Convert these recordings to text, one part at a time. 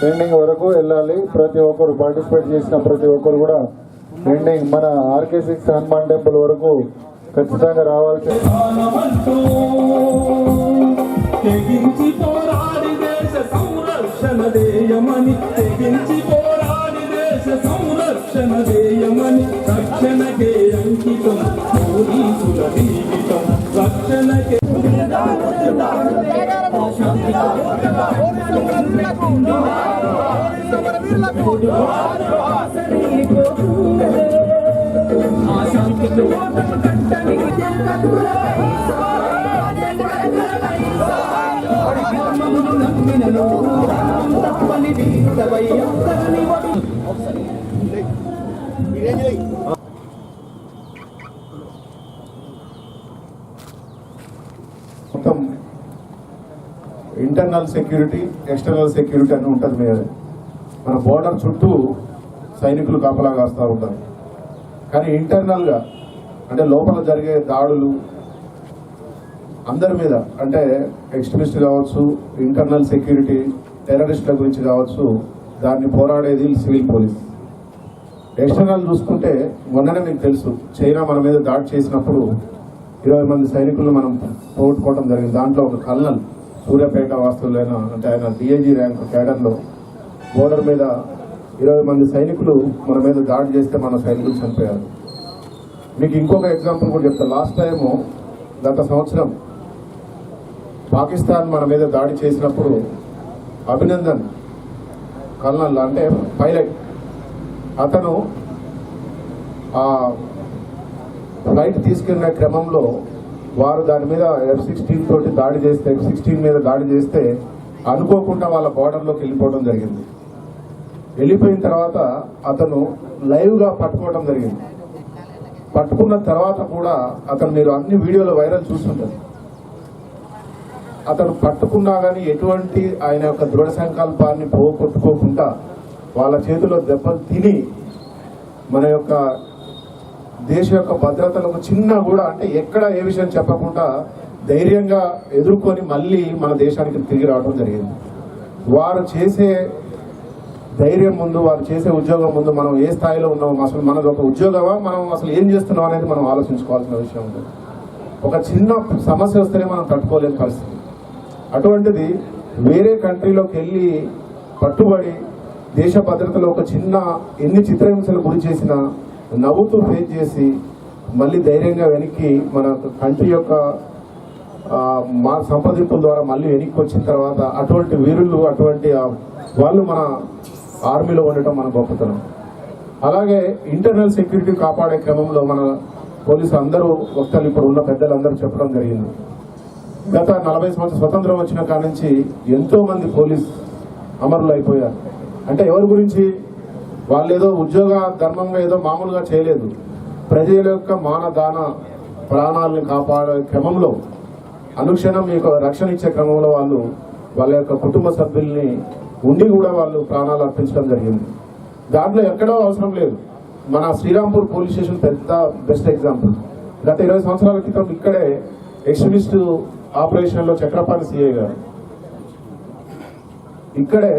Ending వరకు వెళ్ళాలి. ప్రతి ఒక్కరు పార్టిసిపేట్ చేసిన ప్రతి ఒక్కరు కూడా ఎండింగ్ మన RK6 హనుమాన్ టెంపుల్ వరకు ఖచ్చితంగా రావాల్సి. రక్షణకే అంకితం పోలీసుల జీవితం రక్షణకే మొత్తం ఇంటర్నల్ సెక్యూరిటీ ఎక్స్టర్నల్ సెక్యూరిటీ అని ఉంటుంది. మీద మన బోర్డర్ చుట్టూ సైనికులు కాపలా కాస్తూ ఉంటారు. కానీ ఇంటర్నల్గా అంటే లోపల జరిగే దాడులు అందరి మీద అంటే ఎక్స్ట్రీమిస్ట్ కావచ్చు, ఇంటర్నల్ సెక్యూరిటీ టెర్రరిస్టుల గురించి కావచ్చు, దాన్ని పోరాడేది సివిల్ పోలీస్. ఎక్స్టర్నల్ చూసుకుంటే మొన్ననే మీకు తెలుసు చైనా మన మీద దాడి చేసినప్పుడు 20 మంది సైనికులను మనం పోగొట్టుకోవడం జరిగింది. దాంట్లో ఒక కల్నల్ సూర్యాపేట వాస్తువులైన అంటే ఆయన DIG ర్యాంక్ క్యాడర్లో బోర్డర్ మీద 20 మంది సైనికులు మన మీద దాడి చేస్తే మన సైనికులు చనిపోయారు. మీకు ఇంకొక ఎగ్జాంపుల్ కూడా చెప్తాను. లాస్ట్ టైము గత సంవత్సరం పాకిస్తాన్ మన మీద దాడి చేసినప్పుడు అభినందన్ కల్నల్ అంటే పైలట్ అతను ఆ ఫ్లైట్ తీసుకెళ్లిన క్రమంలో వారు దాని మీద F-16 తోటి దాడి చేస్తే F-16 మీద దాడి చేస్తే అనుకోకుండా వాళ్ళ బార్డర్లోకి వెళ్ళిపోవడం జరిగింది. వెళ్ళిపోయిన తర్వాత అతను లైవ్గా పట్టుకోవడం జరిగింది. పట్టుకున్న తర్వాత కూడా అతను మీరు అన్ని వీడియోలు వైరల్ చూస్తుంటారు. అతను పట్టుకున్నా కానీ ఎటువంటి ఆయన యొక్క దృఢ సంకల్పాన్ని పోగొట్టుకోకుండా వాళ్ళ చేతిలో దెబ్బలు తిని మన యొక్క దేశ యొక్క భద్రతలకు చిన్న కూడా అంటే ఎక్కడ ఏ విషయం చెప్పకుండా ధైర్యంగా ఎదుర్కొని మళ్ళీ మన దేశానికి తిరిగి రావడం జరిగింది. వారు చేసే ధైర్యం ముందు, వారు చేసే ఉద్యోగం ముందు మనం ఏ స్థాయిలో ఉన్నామో, అసలు మనది ఒక ఉద్యోగమా, మనం అసలు ఏం చేస్తున్నాం అనేది మనం ఆలోచించుకోవాల్సిన విషయం ఉంటుంది. ఒక చిన్న సమస్య వస్తేనే మనం తట్టుకోలేని పరిస్థితి. అటువంటిది వేరే కంట్రీలోకి వెళ్ళి పట్టుబడి దేశ భద్రతలో ఒక చిన్న ఎన్ని చిత్రహింసలు గురి చేసినా నవ్వుతూ ఫేస్ చేసి మళ్ళీ ధైర్యంగా వెనక్కి మన కంట్రీ యొక్క మా సంప్రదింపుల ద్వారా మళ్ళీ వెనక్కి వచ్చిన తర్వాత అటువంటి వీరులు అటువంటి వాళ్ళు మన ఆర్మీలో ఉండటం మన గొప్పతనం. అలాగే ఇంటర్నల్ సెక్యూరిటీ కాపాడే క్రమంలో మన పోలీసు అందరూ వక్తలు ఇప్పుడు ఉన్న పెద్దలందరూ చెప్పడం జరిగింది. గత 40 సంవత్సరాల స్వతంత్రం వచ్చిన కాడి నుంచి ఎంతో మంది పోలీస్ అమరులు అయిపోయారు. అంటే ఎవరి గురించి? వాళ్ళు ఏదో ఉద్యోగ ధర్మంగా ఏదో మామూలుగా చేయలేదు. ప్రజల యొక్క మానదాన ప్రాణాలను కాపాడే క్రమంలో అనుక్షణం మీకు రక్షణ ఇచ్చే క్రమంలో వాళ్ళు వాళ్ళ యొక్క కుటుంబ సభ్యుల్ని ఉండి కూడా వాళ్ళు ప్రాణాలు అర్పించడం జరిగింది. దాంట్లో ఎక్కడో అవసరం లేదు. మన శ్రీరాంపూర్ పోలీస్ స్టేషన్ పెద్ద బెస్ట్ ఎగ్జాంపుల్. గత 20 సంవత్సరాల క్రితం ఇక్కడే ఎక్స్ట్రీమిస్ట్ ఆపరేషన్లో చక్రపాణి CI గారు ఇక్కడే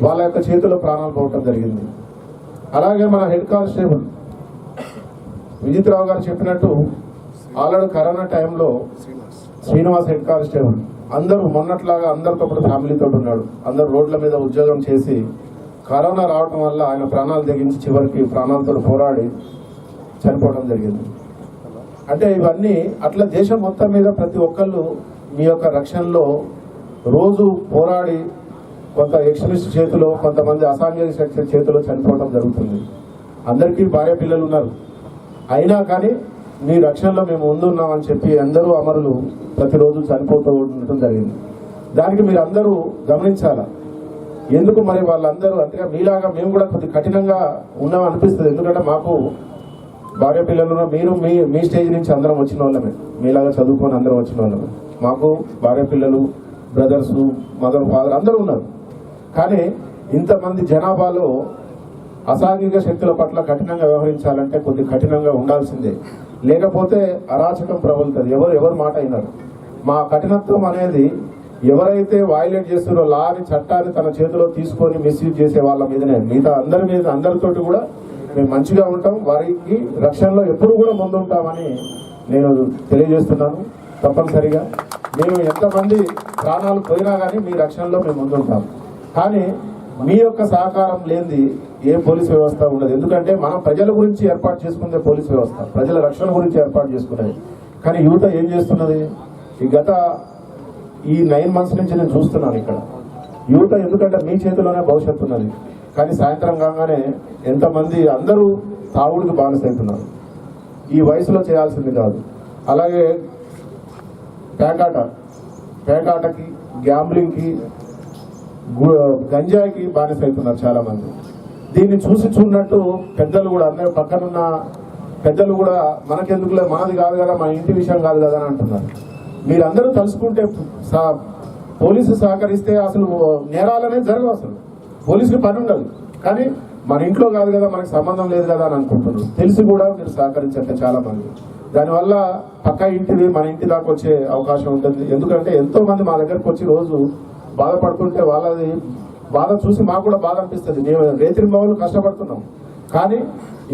వాళ్ళ యొక్క చేతిలో ప్రాణాలు పోవటం జరిగింది. అలాగే మన హెడ్ కానిస్టేబుల్ విజిత్రావు గారు చెప్పినట్టు ఆల్రెడీ కరోనా టైంలో శ్రీనివాస్ హెడ్ కానిస్టేబుల్ అందరూ మొన్నట్లాగా అందరితో పాటు ఫ్యామిలీతో ఉన్నాడు. అందరూ రోడ్ల మీద ఉద్యోగం చేసి కరోనా రావటం వల్ల ఆయన ప్రాణాలు తెగించి చివరికి ప్రాణాలతో పోరాడి చనిపోవడం జరిగింది. అంటే ఇవన్నీ అట్లా దేశం మొత్తం మీద ప్రతి ఒక్కళ్ళు మీ యొక్క రక్షణలో రోజు పోరాడి కొంత ఎక్స్ట్రీమిస్ట్ చేతిలో, కొంతమంది అసాంఘిక శక్తి చేతిలో చనిపోవడం జరుగుతుంది. అందరికీ భార్య పిల్లలు ఉన్నారు. అయినా కానీ మీ రక్షణలో మేము ముందున్నామని చెప్పి అందరూ అమరులు ప్రతిరోజు చనిపోతూ ఉండటం జరిగింది. దానికి మీరు అందరూ గమనించాలా. ఎందుకు మరి వాళ్ళందరూ అంటే మీలాగా మేము కూడా కొద్ది కఠినంగా ఉన్నాం అనిపిస్తుంది. ఎందుకంటే మాకు భార్య పిల్లలు మీరు మీ స్టేజ్ నుంచి అందరం వచ్చిన వాళ్ళమే, మీలాగా చదువుకొని అందరం వచ్చిన వాళ్ళమే. మాకు భార్య పిల్లలు, బ్రదర్స్, మదర్, ఫాదర్ అందరూ ఉన్నారు. కానీ ఇంతమంది జనాభాలో అసాంఘిక శక్తుల పట్ల కఠినంగా వ్యవహరించాలంటే కొద్ది కఠినంగా ఉండాల్సిందే. లేకపోతే అరాచకం ప్రబలుతుంది. ఎవరు మాట అయినారు. మా కఠినత్వం అనేది ఎవరైతే వైలేట్ చేస్తున్నారో లాని చట్టాన్ని తన చేతిలో తీసుకొని మిస్యూజ్ చేసే వాళ్ళ మీదనే మిగతా అందరితోటి కూడా మేము మంచిగా ఉంటాం. వారికి రక్షణలో ఎప్పుడు కూడా ముందుంటామని నేను తెలియజేస్తున్నాను. తప్పనిసరిగా మేము ఎంతమంది ప్రాణాలు పోయినా కానీ మీ రక్షణలో మేము ముందుంటాం. కానీ మీ యొక్క సహకారం లేనిది ఏ పోలీస్ వ్యవస్థ ఉండదు. ఎందుకంటే మనం ప్రజల గురించి ఏర్పాటు చేసుకునే పోలీస్ వ్యవస్థ, ప్రజల రక్షణ గురించి ఏర్పాటు చేసుకునేది. కానీ యువత ఏం చేస్తున్నది? ఈ 9 months నుంచి నేను చూస్తున్నాను ఇక్కడ యువత, ఎందుకంటే మీ చేతిలోనే భవిష్యత్తు ఉన్నది. కానీ సాయంత్రం కాగానే ఎంతమంది అందరూ తాగుడికి బానిసవుతున్నారు. ఈ వయసులో చేయాల్సింది కాదు. అలాగే పేకాటకి, గ్యాంబ్లింగ్కి, గంజాయికి బానిసవుతున్నారు చాలా మంది. దీన్ని చూసినట్టు పెద్దలు కూడా, అందరూ పక్కనున్న పెద్దలు కూడా మనకెందుకులే, మనది కాదు కదా, మన ఇంటి విషయం కాదు కదా అని అంటున్నారు. మీరందరూ తలుసుకుంటే పోలీసు సహకరిస్తే అసలు నేరాలనే జరగవు. అసలు పోలీసుకి పని ఉండదు. కానీ మన ఇంట్లో కాదు కదా, మనకు సంబంధం లేదు కదా అని అనుకుంటున్నారు. తెలిసి కూడా మీరు సహకరించండి చాలా మంది. దానివల్ల పక్క ఇంటిది మన ఇంటి దాకా వచ్చే అవకాశం ఉంటుంది. ఎందుకంటే ఎంతో మంది మా దగ్గరకు వచ్చి రోజు బాధపడుతుంటే వాళ్ళది బాధ చూసి మాకు కూడా బాధ అనిపిస్తుంది. మేము రేతిరింబవళ్ళు కష్టపడుతున్నాం. కానీ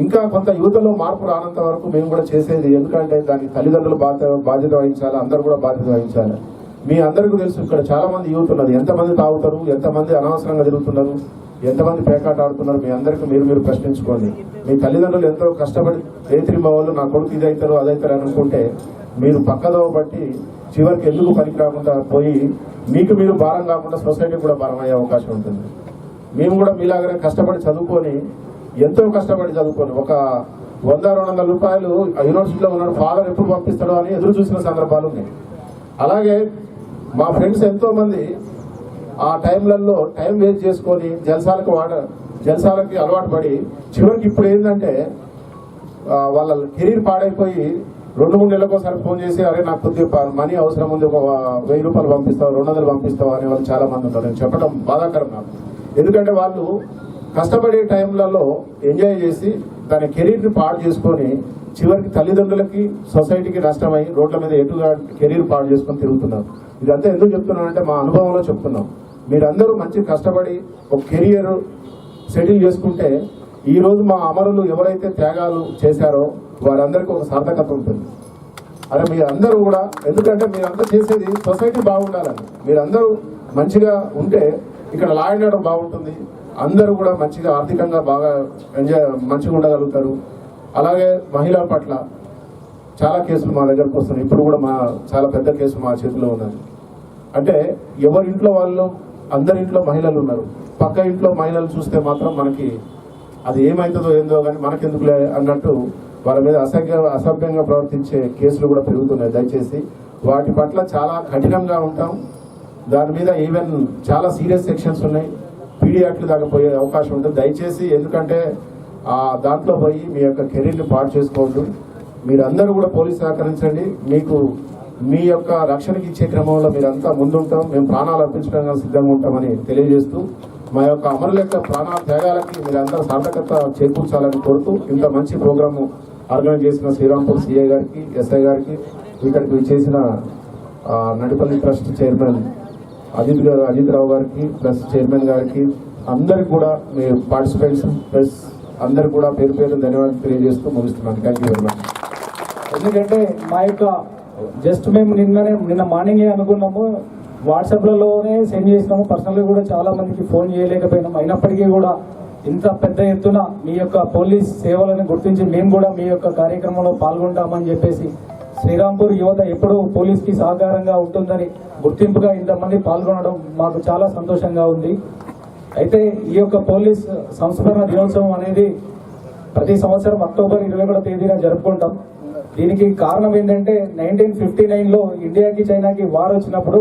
ఇంకా కొంత యువతలో మార్పు రానంత వరకు మేము కూడా చేసేది, ఎందుకంటే దానికి తల్లిదండ్రులు బాధ్యత వహించాలి, అందరూ కూడా బాధ్యత వహించాలి. మీ అందరికీ తెలుసు ఇక్కడ చాలా మంది యువత ఉన్నారు. ఎంతమంది తాగుతారు, ఎంతమంది అనవసరంగా తిరుగుతున్నారు, ఎంతమంది పేకాట ఆడుతున్నారు, మీ అందరికీ మీరు ప్రశ్నించుకోండి. మీ తల్లిదండ్రులు ఎంతో కష్టపడి రేతిరింబవళ్ళు నా కొడుకు ఇదైతారు అదైతారు అనుకుంటే మీరు పక్కదోవ బట్టి చివరికి ఎందుకు పనికి రాకుండా పోయి మీకు మీరు భారం కాకుండా సొసైటీ కూడా భారం అయ్యే అవకాశం ఉంటుంది. మేము కూడా మీలాగానే కష్టపడి చదువుకొని, ఎంతో కష్టపడి చదువుకొని, ఒక 100-200 రూపాయలు యూనివర్సిటీలో ఉన్నాడు, ఫాదర్ ఎప్పుడు పంపిస్తాడో అని ఎదురు చూసిన సందర్భాలు ఉన్నాయి. అలాగే మా ఫ్రెండ్స్ ఎంతో మంది ఆ టైంలలో టైం వేస్ట్ చేసుకొని జల్సాలకి అలవాటు పడి చివరికి ఇప్పుడు ఏంటంటే వాళ్ళ కెరీర్ పాడైపోయి 2-3 నెలలకోసారి ఫోన్ చేసి, అరే నాకు కొద్దిగా మనీ అవసరం ఉంది, ఒక 1000 రూపాయలు పంపిస్తావు, 200 పంపిస్తావు అనే వాళ్ళు చాలా మంది ఉన్నారు. నేను చెప్పడం బాధాకరం నాకు. ఎందుకంటే వాళ్ళు కష్టపడే టైంలలో ఎంజాయ్ చేసి తన కెరీర్ని పాడు చేసుకొని చివరికి తల్లిదండ్రులకి సొసైటీకి నష్టమై రోడ్ల మీద ఎటుగా కెరీర్ పాడు చేసుకొని తిరుగుతున్నారు. ఇదంతా ఎందుకు చెప్తున్నానంటే మా అనుభవంలో చెప్తున్నాం. మీరందరూ మంచి కష్టపడి ఒక కెరియర్ సెటిల్ చేసుకుంటే ఈ రోజు మా అమరులు ఎవరైతే త్యాగాలు చేశారో వారందరికీ ఒక సార్థకత ఉంటుంది. అరే మీరందరూ కూడా, ఎందుకంటే మీరంతా చేసేది సొసైటీ బాగుండాలని. మీరందరూ మంచిగా ఉంటే ఇక్కడ లా అండ్ ఆర్డర్ బాగుంటుంది, అందరూ కూడా మంచిగా ఆర్థికంగా బాగా మంచిగా ఉండగలుగుతారు. అలాగే మహిళల పట్ల చాలా కేసులు మా దగ్గరకు వస్తున్నాయి. ఇప్పుడు కూడా చాలా పెద్ద కేసు మా చేతిలో ఉన్నది. అంటే ఎవరింట్లో వాళ్ళు, అందరింట్లో మహిళలు ఉన్నారు. పక్క ఇంట్లో మహిళలు చూస్తే మాత్రం మనకి అది ఏమవుతుందో ఏందో కానీ మనకెందుకులే అన్నట్టు వాళ్ళ మీద అసభ్యంగా ప్రవర్తించే కేసులు కూడా పెరుగుతున్నాయి. దయచేసి వాటి పట్ల చాలా కఠినంగా ఉంటాం. దాని మీద ఈవెన్ చాలా సీరియస్ సెక్షన్స్ ఉన్నాయి, పీడీ యాక్ట్లు దాకా పోయే అవకాశం ఉంటుంది. దయచేసి, ఎందుకంటే దాంట్లో పోయి మీ యొక్క కెరీర్ని పాడు చేసుకోవద్దు. మీరందరూ కూడా పోలీసు సహకరించండి. మీకు మీ యొక్క రక్షణకి ఇచ్చే క్రమంలో మీరంతా ముందుంటాం. మేము ప్రాణాలు అర్పించడానికి సిద్ధంగా ఉంటామని తెలియజేస్తూ, మా యొక్క అమరుల యొక్క ప్రాణాల త్యాగాలకి మీరందరూ సార్థకత చేకూర్చాలని కోరుతూ, ఇంత మంచి ప్రోగ్రాము ఆర్గనైజ్ చేసిన శ్రీరాంపూర్ సిఐ గారికి, ఎస్ఐ గారికి, ఇక్కడికి చేసిన నడిపల్లి ట్రస్ట్ చైర్మన్ అజిత్ రావు గారికి, ప్లస్ చైర్మన్ గారికి, అందరికి కూడా మీ పార్టిసిపెంట్స్ ప్లస్ అందరికి కూడా పేరు పేరు ధన్యవాదాలు తెలియజేస్తూ ముగిస్తున్నాను. Thank you very much. ఎందుకంటే మా యొక్క జస్ట్ మేము నిన్న మార్నింగే అనుకున్నాము, వాట్సాప్లలోనే సెండ్ చేసినాము, పర్సనల్గా కూడా చాలా మందికి ఫోన్ చేయలేకపోయినాము. అయినప్పటికీ కూడా ఇంత పెద్ద ఎత్తున మీ యొక్క పోలీస్ సేవలను గుర్తించి మేము కూడా మీ యొక్క కార్యక్రమంలో పాల్గొంటామని చెప్పేసి, శ్రీరాంపూర్ యువత ఎప్పుడూ పోలీస్కి సహకారంగా ఉంటుందని గుర్తింపుగా ఇంతమంది పాల్గొనడం మాకు చాలా సంతోషంగా ఉంది. అయితే ఈ యొక్క పోలీస్ సంస్మరణ దినోత్సవం అనేది ప్రతి సంవత్సరం అక్టోబర్ 21వ తేదీన జరుపుకుంటాం. దీనికి కారణం ఏంటంటే 1959లో ఇండియాకి చైనాకి వార్ వచ్చినప్పుడు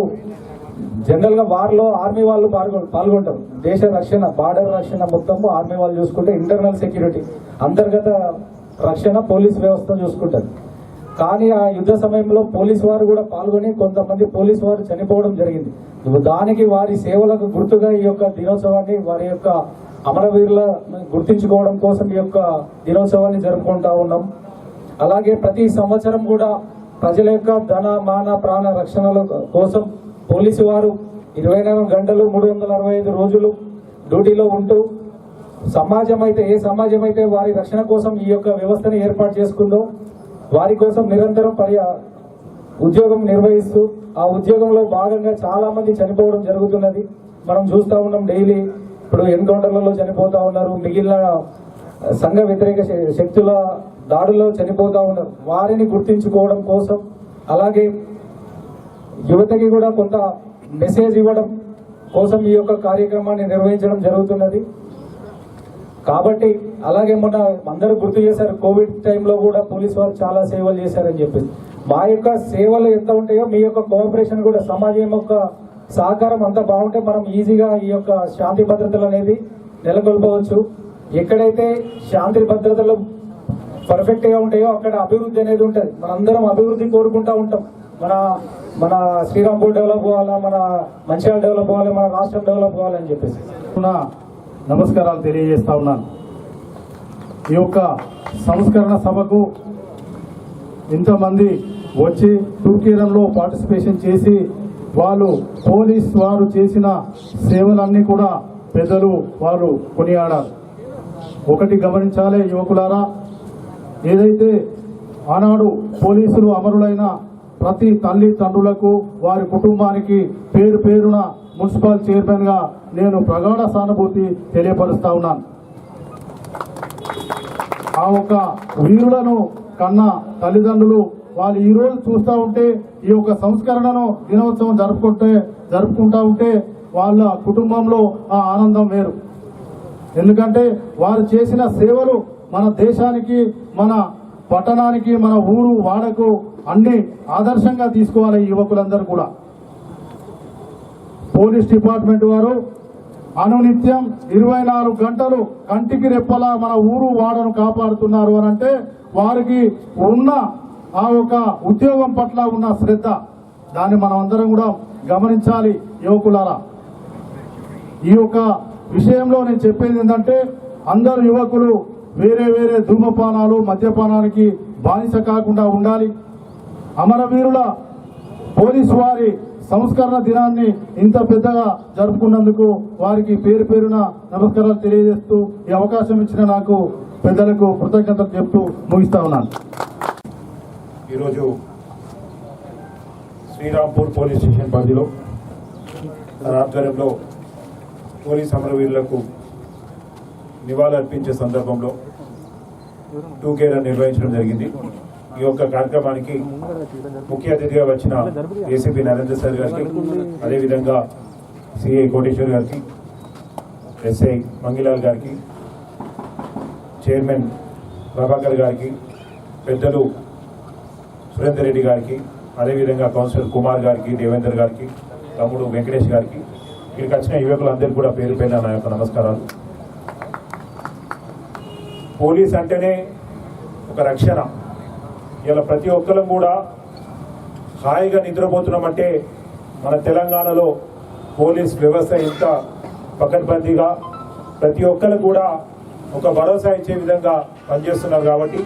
జనరల్ గా వార్ లో ఆర్మీ వాళ్ళు పాల్గొంటారు. దేశ రక్షణ, బార్డర్ రక్షణ మొత్తము ఆర్మీ వాళ్ళు చూసుకుంటే, ఇంటర్నల్ సెక్యూరిటీ అంతర్గత రక్షణ పోలీస్ వ్యవస్థ చూసుకుంటారు. కానీ ఆ యుద్ధ సమయంలో పోలీసు వారు కూడా పాల్గొని కొంతమంది పోలీసు వారు చనిపోవడం జరిగింది. దానికి వారి సేవలకు గుర్తుగా ఈ యొక్క దినోత్సవాన్ని, వారి యొక్క అమరవీరుల గుర్తించుకోవడం కోసం ఈ యొక్క దినోత్సవాన్ని జరుపుకుంటా ఉన్నాం. అలాగే ప్రతి సంవత్సరం కూడా ప్రజల యొక్క ధన మాన ప్రాణ రక్షణల కోసం పోలీసు వారు 24 గంటలు 365 రోజులు డ్యూటీలో ఉంటూ సమాజం అయితే ఏ సమాజం అయితే వారి రక్షణ కోసం ఈ యొక్క వ్యవస్థను ఏర్పాటు చేసుకుందో వారి కోసం నిరంతరం ఉద్యోగం నిర్వహిస్తూ ఆ ఉద్యోగంలో భాగంగా చాలా మంది చనిపోవడం జరుగుతున్నది. మనం చూస్తూ ఉన్నాం డైలీ. ఇప్పుడు ఎన్కౌంటర్లలో చనిపోతా ఉన్నారు, మిగిలిన సంఘ వ్యతిరేక శక్తుల దాడుల్లో చనిపోతా ఉన్నారు. వారిని గుర్తించుకోవడం కోసం అలాగే యువతకి కూడా కొంత మెసేజ్ ఇవ్వడం కోసం ఈ యొక్క కార్యక్రమాన్ని నిర్వహించడం జరుగుతున్నది. కాబట్టి అలాగే మొన్న అందరూ గుర్తు చేశారు, కోవిడ్ టైంలో కూడా పోలీసు వారు చాలా సేవలు చేశారని చెప్పేసి. మా యొక్క సేవలు ఎంత ఉంటాయో మీ యొక్క కోఆపరేషన్ కూడా, సమాజం యొక్క సహకారం అంతా బాగుంటే మనం ఈజీగా ఈ యొక్క శాంతి భద్రతలు అనేది నెలకొల్పవచ్చు. ఎక్కడైతే శాంతి భద్రతలు పర్ఫెక్ట్ గా ఉంటాయో అక్కడ అభివృద్ధి అనేది ఉంటుంది. మనందరం అభివృద్ధి కోరుకుంటా ఉంటాం. మన శ్రీరాంపూర్ డెవలప్ అవ్వాలా, మన మంచిర్యాల డెవలప్ అవ్వాలి, మన రాష్ట్రం డెవలప్ అవ్వాలని చెప్పేసి నమస్కారాలు తెలియజేస్తా ఉన్నాను. ఈ యొక్క సంస్కరణ సభకు ఇంతమంది వచ్చి టూకీరంలో పార్టిసిపేషన్ చేసి వాళ్ళు పోలీస్ వారు చేసిన సేవలన్నీ కూడా పెద్దలు వారు కొనియాడారు. ఒకటి గమనించాలి యువకులారా, ఏదైతే ఆనాడు పోలీసులు అమరులైన ప్రతి తల్లి తండ్రులకు వారి కుటుంబానికి పేరు పేరున మున్సిపల్ చైర్మన్ గా నేను ప్రగాఢ సానుభూతి తెలియపరుస్తా ఉన్నాను. ఆ ఒక వీరులను కన్నా తల్లిదండ్రులు వాళ్ళు ఈ రోజు చూస్తూ ఉంటే, ఈ యొక్క సంస్కరణను దినోత్సవం జరుపుకుంటా ఉంటే వాళ్ళ కుటుంబంలో ఆ ఆనందం వేరు. ఎందుకంటే వారు చేసిన సేవలు మన దేశానికి, మన పట్టణానికి, మన ఊరు వాడకు అన్ని ఆదర్శంగా తీసుకోవాలి ఈ యువకులందరూ కూడా. పోలీస్ డిపార్ట్మెంట్ వారు అనునిత్యం 24 గంటలు కంటికి రెప్పలా మన ఊరు వాడను కాపాడుతున్నారు అని అంటే వారికి ఉన్న ఆ ఒక ఉద్యోగం పట్ల ఉన్న శ్రద్ధ, దాన్ని మనం అందరం కూడా గమనించాలి యువకులారా. ఈ యొక్క విషయంలో నేను చెప్పేది ఏంటంటే, అందరు యువకులు వేరే వేరే ధూమపానాలు మద్యపానానికి బానిస కాకుండా ఉండాలి. అమరవీరుల పోలీసు వారి సంస్కరణ దినాన్ని ఇంత పెద్దగా జరుపుకున్నందుకు వారికి పేరు పేరున నమస్కారాలు తెలియజేస్తూ ఈ అవకాశం ఇచ్చిన నాకు పెద్దలకు కృతజ్ఞతలు చెప్తూ ముగిస్తా ఉన్నాను. ఈరోజు శ్రీరాంపూర్ పోలీస్ స్టేషన్ పరిధిలో ఆధ్వర్యంలో పోలీస్ అమరవీరులకు నివాళులర్పించే సందర్భంలో టూకేర్ నిర్వహించడం జరిగింది. ఈ యొక్క కార్యక్రమానికి ముఖ్య అతిథిగా వచ్చిన ఏసీపీ నరేంద్ర సార్ గారికి, అదేవిధంగా సిఐ కోటేశ్వర్ గారికి, ఎస్ఐ మంగిలాల్ గారికి, చైర్మన్ ప్రభాకర్ గారికి, పెద్దలు సురేందర్ రెడ్డి గారికి, అదేవిధంగా కౌన్సిలర్ కుమార్ గారికి, దేవేందర్ గారికి, తమ్ముడు వెంకటేష్ గారికి, ఇక్కడికి వచ్చిన యువకులందరికీ కూడా పేరు పైన నా యొక్క నమస్కారాలు. పోలీస్ అంటేనే ఒక రక్షణ. ఇలా ప్రతి ఒక్కరం కూడా హాయిగా నిద్రపోతున్నామంటే మన తెలంగాణలో పోలీస్ వ్యవస్థ ఇంత పకడ్బందీగా ప్రతి ఒక్కరు కూడా ఒక భరోసా ఇచ్చే విధంగా పనిచేస్తున్నారు. కాబట్టి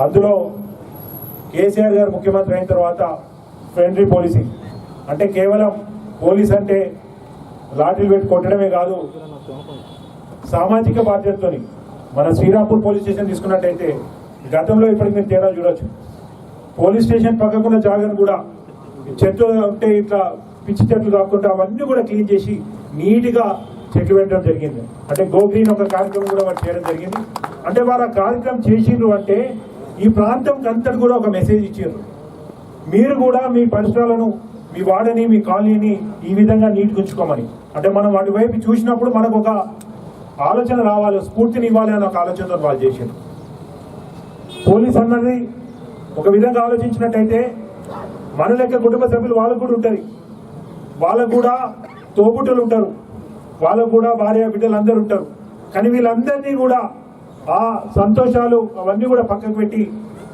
అందులో కేసీఆర్ గారు ముఖ్యమంత్రి అయిన తర్వాత ఫ్రెండ్లీ పోలీసింగ్ అంటే కేవలం పోలీస్ అంటే లాఠీలు పెట్టి కొట్టడమే కాదు, సామాజిక బాధ్యతతోని. మన శ్రీరాంపూర్ పోలీస్ స్టేషన్ తీసుకున్నట్టయితే గతంలో ఇప్పటికి మీరు తేడా చూడొచ్చు. పోలీస్ స్టేషన్ పక్కకున్న జాగాను కూడా చెట్లు ఉంటే ఇట్లా పిచ్చి చెట్లు కాకుండా అవన్నీ కూడా క్లీన్ చేసి నీట్గా చెట్లు పెట్టడం జరిగింది. అంటే గో గ్రీన్ ఒక కార్యక్రమం కూడా వారు చేయడం జరిగింది. అంటే వారు ఆ కార్యక్రమం చేసిండ్రు అంటే ఈ ప్రాంతం అంతటి కూడా ఒక మెసేజ్ ఇచ్చారు. మీరు కూడా మీ పరిసరాలను, మీ వాడని, మీ కాలనీని ఈ విధంగా నీట్గా ఉంచుకోమని. అంటే మనం వాటి వైపు చూసినప్పుడు మనకు ఒక ఆలోచన రావాలి, స్ఫూర్తిని ఇవ్వాలి అని ఒక ఆలోచనతో వాళ్ళు చేశారు. పోలీస్ అన్నది ఒక విధంగా ఆలోచించినట్టయితే మన లెక్క కుటుంబ సభ్యులు వాళ్ళకు కూడా ఉంటుంది, వాళ్ళకు కూడా తోబుట్టులు ఉంటారు, వాళ్ళకు కూడా భార్య బిడ్డలు అందరూ ఉంటారు. కానీ వీళ్ళందరినీ కూడా ఆ సంతోషాలు అవన్నీ కూడా పక్కకు పెట్టి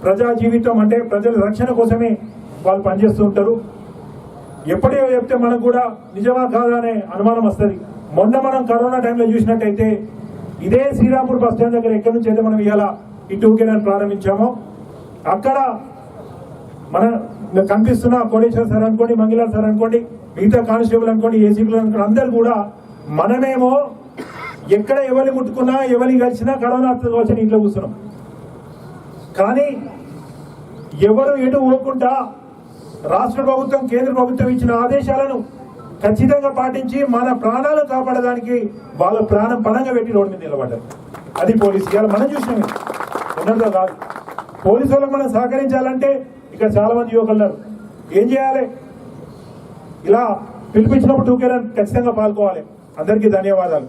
ప్రజా జీవితం అంటే ప్రజల రక్షణ కోసమే వాళ్ళు పనిచేస్తూ ఉంటారు. ఎప్పుడే చెప్తే మనకు కూడా నిజమా కాదా అనే అనుమానం వస్తుంది. మొన్న మనం కరోనా టైంలో చూసినట్టయితే ఇదే శ్రీరాంపూర్ బస్ స్టాండ్ దగ్గర ఎక్కడి నుంచి అయితే మనం ఇవాళ ఈ టూకేర్ ప్రారంభించామో అక్కడ మన కనిపిస్తున్న కోటేశ్వర సార్ అనుకోండి, మంగిలాల్ సార్ అనుకోండి, మిగతా కానిస్టేబుల్ అనుకోండి, ఏసీపీలు అనుకోండి, అందరు కూడా మనమేమో ఎక్కడ ఎవరిని ముట్టుకున్నా ఎవరిని కలిసినా కరోనా వచ్చి ఇంట్లో కూర్చున్నాం. కానీ ఎవరు ఎటు పోకుండా రాష్ట్ర ప్రభుత్వం, కేంద్ర ప్రభుత్వం ఇచ్చిన ఆదేశాలను ఖచ్చితంగా పాటించి మన ప్రాణాలు కాపాడడానికి వాళ్ళ ప్రాణం పణంగా పెట్టి రోడ్డు మీద నిలబడ్డారు. అది పోలీసు. ఇవాళ మనం చూసినాం, ఉన్నదో కాదు. పోలీసు వాళ్ళకి మనం సహకరించాలంటే ఇక్కడ చాలా మంది యువకులు ఉన్నారు. ఏం చేయాలి? ఇలా పిలిపించినప్పుడు 2K ఖచ్చితంగా పాల్గొవాలి. అందరికీ ధన్యవాదాలు.